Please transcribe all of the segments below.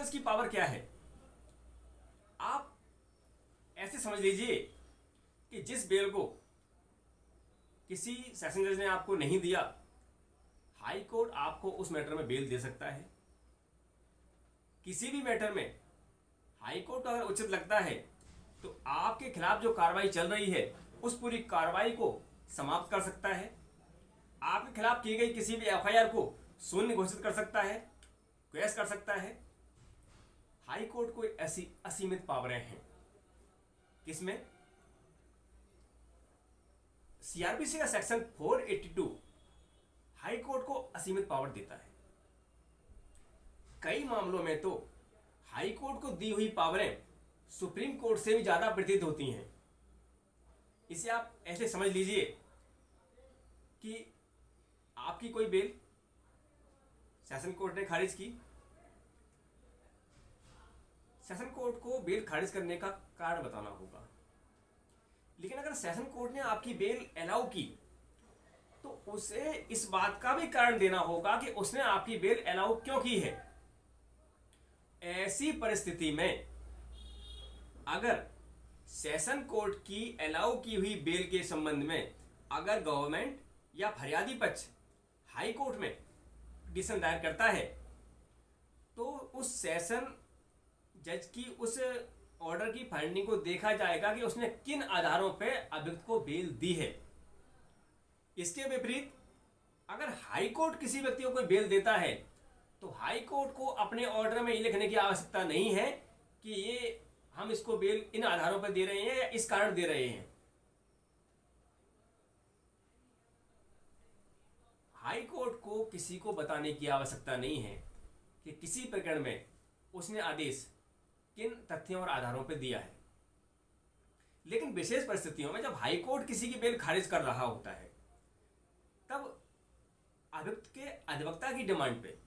जज की पावर क्या है? आप ऐसे समझ लीजिए कि जिस बेल को किसी सेशन जज ने आपको नहीं दिया, हाई कोर्ट आपको उस मैटर में बेल दे सकता है। किसी भी मैटर में हाई कोर्ट को अगर उचित लगता है तो आपके खिलाफ जो कार्रवाई चल रही है उस पूरी कार्रवाई को समाप्त कर सकता है। आपके खिलाफ की गई किसी भी एफआईआर को शून्य घोषित कर सकता है, क्वेश कर सकता है। हाई कोर्ट को ऐसी असीमित पावरें हैं। किसमें? सीआरपीसी का सेक्शन 482 हाई कोर्ट को असीमित पावर देता है। कई मामलों में तो हाई कोर्ट को दी हुई पावरें सुप्रीम कोर्ट से भी ज्यादा प्रतीत होती हैं। इसे आप ऐसे समझ लीजिए कि आपकी कोई बेल सेशन कोर्ट ने खारिज की। सेशन कोर्ट को बेल खारिज करने का कारण बताना होगा, लेकिन अगर सेशन कोर्ट ने आपकी बेल अलाउ की तो उसे इस बात का भी कारण देना होगा कि उसने आपकी बेल अलाउ क्यों की है। ऐसी परिस्थिति में अगर सेशन कोर्ट की अलाउ की हुई बेल के संबंध में अगर गवर्नमेंट या फरियादी पक्ष हाई कोर्ट में पिटीशन दायर करता है तो उस सेशन जज की उस ऑर्डर की फाइंडिंग को देखा जाएगा कि उसने किन आधारों पर अभियुक्त को बेल दी है। इसके विपरीत अगर हाई कोर्ट किसी व्यक्ति को कोई बेल देता है तो हाई कोर्ट को अपने ऑर्डर में ये लिखने की आवश्यकता नहीं है कि ये हम इसको बेल इन आधारों पर दे रहे हैं या इस कारण दे रहे हैं। हाई कोर्ट को किसी को बताने की आवश्यकता नहीं है कि किसी प्रकरण में उसने आदेश किन तथ्यों और आधारों पर दिया है। लेकिन विशेष परिस्थितियों में जब हाई कोर्ट किसी की बेल खारिज कर रहा होता है तब अभियुक्त के अधिवक्ता की डिमांड पे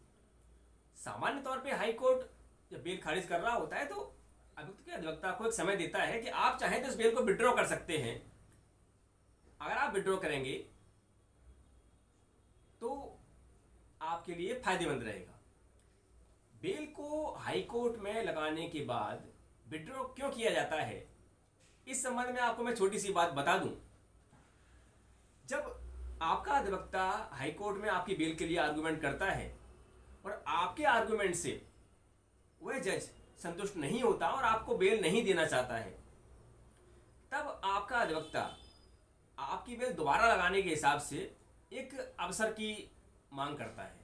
सामान्य तौर पे हाई कोर्ट जब बेल खारिज कर रहा होता है तो अभियुक्त के अधिवक्ता को एक समय देता है कि आप चाहें तो इस बेल को विड्रॉ कर सकते हैं। अगर आप विड्रॉ करेंगे तो आपके लिए फायदेमंद रहेगा। बेल को हाई कोर्ट में लगाने के बाद विड्रॉ क्यों किया जाता है, इस संबंध में आपको मैं छोटी सी बात बता दूं। जब आपका अधिवक्ता हाई कोर्ट में आपकी बेल के लिए आर्गुमेंट करता है और आपके आर्गुमेंट से वह जज संतुष्ट नहीं होता और आपको बेल नहीं देना चाहता है, तब आपका अधिवक्ता आपकी बेल दोबारा लगाने के हिसाब से एक अवसर की मांग करता है।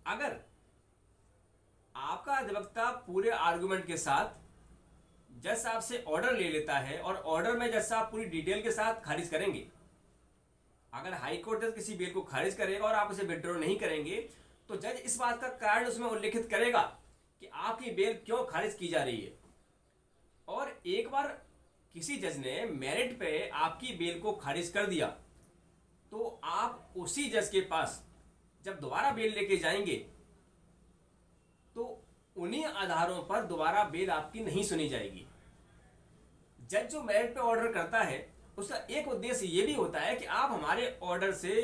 अगर आपका अधिवक्ता पूरे आर्गुमेंट के साथ जज साहब से ऑर्डर ले लेता है और ऑर्डर में जज साहब पूरी डिटेल के साथ खारिज करेंगे, अगर हाई कोर्ट जज किसी बेल को खारिज करेगा और आप उसे विड्रॉ नहीं करेंगे तो जज इस बात का कारण उसमें उल्लेखित करेगा कि आपकी बेल क्यों खारिज की जा रही है। और एक बार किसी जज ने मेरिट पे आपकी बेल को खारिज कर दिया तो आप उसी जज के पास जब दोबारा बेल लेके जाएंगे तो उन्हीं आधारों पर दोबारा बेल आपकी नहीं सुनी जाएगी। जज जो मेरिट पे ऑर्डर करता है उसका एक उद्देश्य यह भी होता है कि आप हमारे ऑर्डर से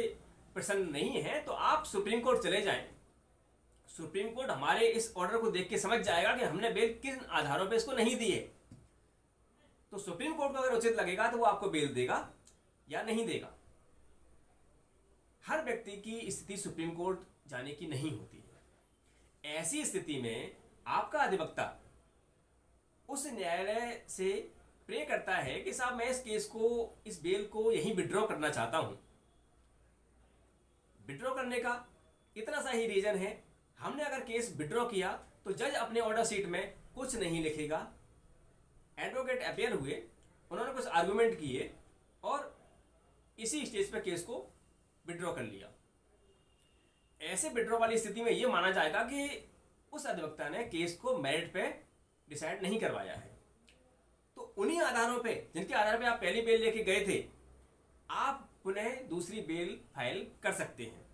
प्रसन्न नहीं हैं तो आप सुप्रीम कोर्ट चले जाएं। सुप्रीम कोर्ट हमारे इस ऑर्डर को देख के समझ जाएगा कि हमने बेल किन आधारों पे इसको नहीं दी है, तो सुप्रीम कोर्ट को अगर उचित लगेगा तो वो आपको बेल देगा या नहीं देगा। हर व्यक्ति की स्थिति सुप्रीम कोर्ट जाने की नहीं होती है। ऐसी स्थिति में आपका अधिवक्ता उस न्यायालय से प्रे करता है कि साहब मैं इस केस को, इस बेल को यहीं विड्रॉ करना चाहता हूं। विड्रॉ करने का इतना सा ही रीजन है, हमने अगर केस विड्रॉ किया तो जज अपने ऑर्डर शीट में कुछ नहीं लिखेगा। एडवोकेट अपीयर हुए, उन्होंने कुछ आर्गुमेंट किए और इसी स्टेज पर केस को विड्रॉ कर लिया। ऐसे विड्रॉ वाली स्थिति में यह माना जाएगा कि उस अधिवक्ता ने केस को मेरिट पे डिसाइड नहीं करवाया है। तो उन्हीं आधारों पे, जिनके आधार पे आप पहली बेल लेके गए थे, आप पुनः दूसरी बेल फाइल कर सकते हैं।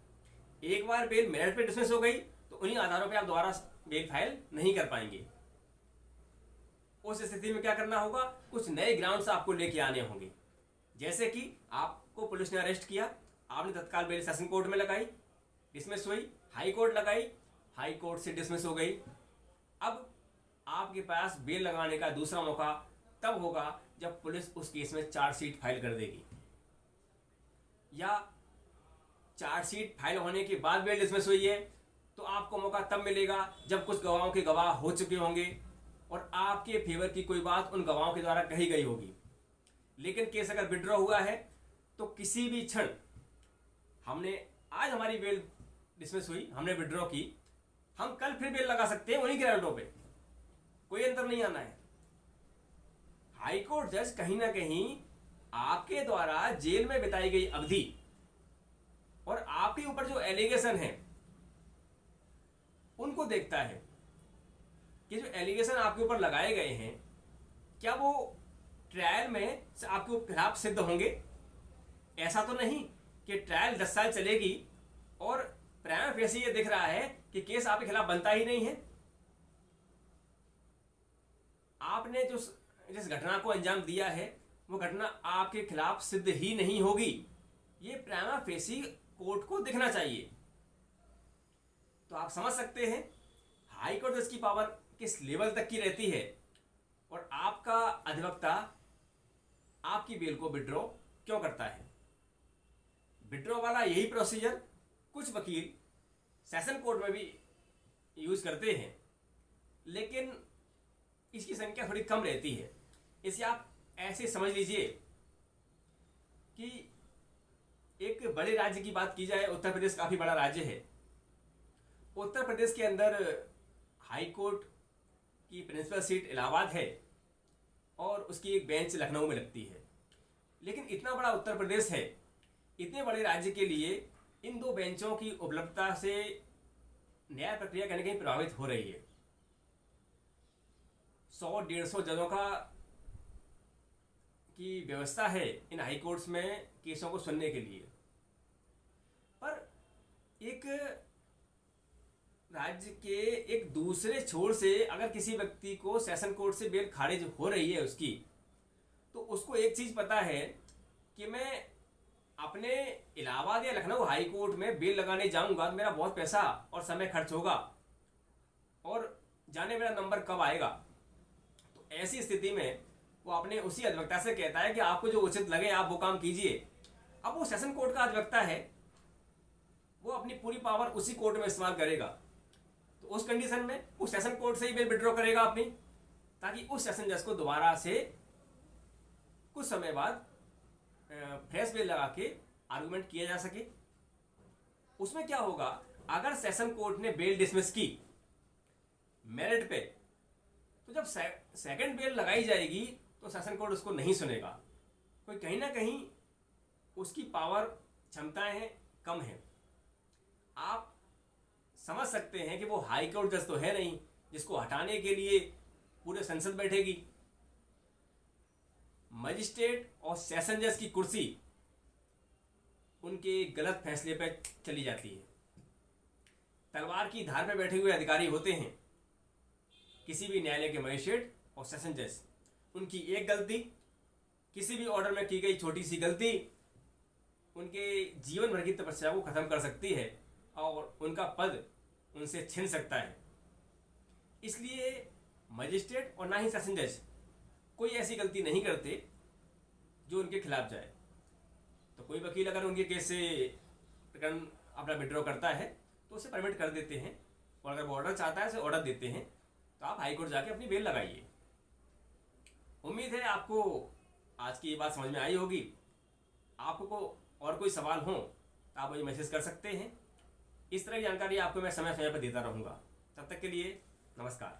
एक बार बेल मेरिट पे डिसमिस हो गई तो उन्हीं आधारों पे आप दोबारा बेल फाइल नहीं कर पाएंगे। उस स्थिति में क्या करना होगा, कुछ नए ग्राउंड्स आपको लेके आने होंगे। जैसे कि आपको पुलिस ने अरेस्ट किया, आपने तत्काल बेल सेशन कोर्ट में लगाई, डिसमिस हुई, हाई कोर्ट लगाई, हाई कोर्ट से डिसमिस हो गई, अब आपके पास बेल लगाने का दूसरा मौका तब होगा जब पुलिस उस केस में चार्जशीट फाइल कर देगी, या चार्जशीट फाइल होने के बाद बेल डिसमिस हुई है तो आपको मौका तब मिलेगा जब कुछ गवाहों के गवाह हो चुके होंगे और आपके फेवर की कोई बात उन गवाहों के द्वारा कही गई होगी। लेकिन केस अगर विड्रॉ हुआ है तो किसी भी क्षण, हमने आज हमारी बेल डिसमिस हुई, हमने विड्रॉ की, हम कल फिर बेल लगा सकते हैं उन्हीं ग्राउंडों पे, कोई अंतर नहीं आना है। हाईकोर्ट जज कहीं ना कहीं आपके द्वारा जेल में बिताई गई अवधि और आपके ऊपर जो एलिगेशन है उनको देखता है कि जो एलिगेशन आपके ऊपर लगाए गए हैं क्या वो ट्रायल में आपके खिलाफ सिद्ध होंगे। ऐसा तो नहीं कि ट्रायल 10 साल चलेगी और प्राइमा फेसी ये दिख रहा है कि केस आपके खिलाफ बनता ही नहीं है। आपने जो जिस घटना को अंजाम दिया है वो घटना आपके खिलाफ सिद्ध ही नहीं होगी, ये प्राइमा फेसी कोर्ट को दिखना चाहिए। तो आप समझ सकते हैं हाई कोर्ट जज की पावर किस लेवल तक की रहती है और आपका अधिवक्ता आपकी बेल को विड्रॉ क्यों करता है। विड्रॉ वाला यही प्रोसीजर कुछ वकील सेशन कोर्ट में भी यूज करते हैं, लेकिन इसकी संख्या थोड़ी कम रहती है। इसे आप ऐसे समझ लीजिए कि एक बड़े राज्य की बात की जाए, उत्तर प्रदेश काफी बड़ा राज्य है। उत्तर प्रदेश के अंदर हाई कोर्ट की प्रिंसिपल सीट इलाहाबाद है और उसकी एक बेंच लखनऊ में लगती है। लेकिन इतना बड़ा उत्तर प्रदेश है, इतने बड़े राज्य के लिए इन दो बेंचों की उपलब्धता से न्याय प्रक्रिया कहीं ना कहीं प्रभावित हो रही है। 100-150 जजों का की व्यवस्था है इन हाई कोर्ट्स में केसों को सुनने के लिए, पर एक राज्य के एक दूसरे छोर से अगर किसी व्यक्ति को सेशन कोर्ट से बेल खारिज हो रही है उसकी, तो उसको एक चीज पता है कि मैं अपने इलाहाबाद या लखनऊ हाई कोर्ट में बेल लगाने जाऊंगा तो मेरा बहुत पैसा और समय खर्च होगा और जाने मेरा नंबर कब आएगा। तो ऐसी स्थिति में वो अपने उसी अधिवक्ता से कहता है कि आपको जो उचित लगे आप वो काम कीजिए। अब वो सेशन कोर्ट का अधिवक्ता है, वो अपनी पूरी पावर उसी कोर्ट में इस्तेमाल करेगा। तो उस कंडीशन में वो सेशन कोर्ट से ही बेल विड्रॉ करेगा अपनी, ताकि उस सेशन जज को दोबारा से कुछ समय बाद फ्रेश बेल लगा के आर्गुमेंट किया जा सके। उसमें क्या होगा, अगर सेशन कोर्ट ने बेल डिसमिस की मेरिट पे, तो जब सेकंड बेल लगाई जाएगी तो सेशन कोर्ट उसको नहीं सुनेगा। कोई कहीं ना कहीं उसकी पावर क्षमताएं हैं कम है। आप समझ सकते हैं कि वो हाई कोर्ट जज तो है नहीं जिसको हटाने के लिए पूरे संसद बैठेगी। मजिस्ट्रेट और सेशन जज की कुर्सी उनके गलत फैसले पर चली जाती है। तलवार की धार पर बैठे हुए अधिकारी होते हैं किसी भी न्यायालय के मजिस्ट्रेट और सेशन जज। उनकी एक गलती, किसी भी ऑर्डर में की गई छोटी सी गलती उनके जीवन भर की तपस्या को खत्म कर सकती है और उनका पद उनसे छिन सकता है। इसलिए मजिस्ट्रेट और ना ही सेशन जज कोई ऐसी गलती नहीं करते जो उनके खिलाफ जाए। तो कोई वकील अगर उनके केस से प्रकरण अपना विड्रॉ करता है तो उसे परमिट कर देते हैं, और अगर वो ऑर्डर चाहता है उसे ऑर्डर देते हैं। तो आप हाई कोर्ट जाके अपनी बेल लगाइए। उम्मीद है आपको आज की ये बात समझ में आई होगी। आपको और कोई सवाल हो तो आप मुझे मैसेज कर सकते हैं। इस तरह की जानकारी आपको मैं समय समय पर देता रहूँगा। तब तक के लिए नमस्कार।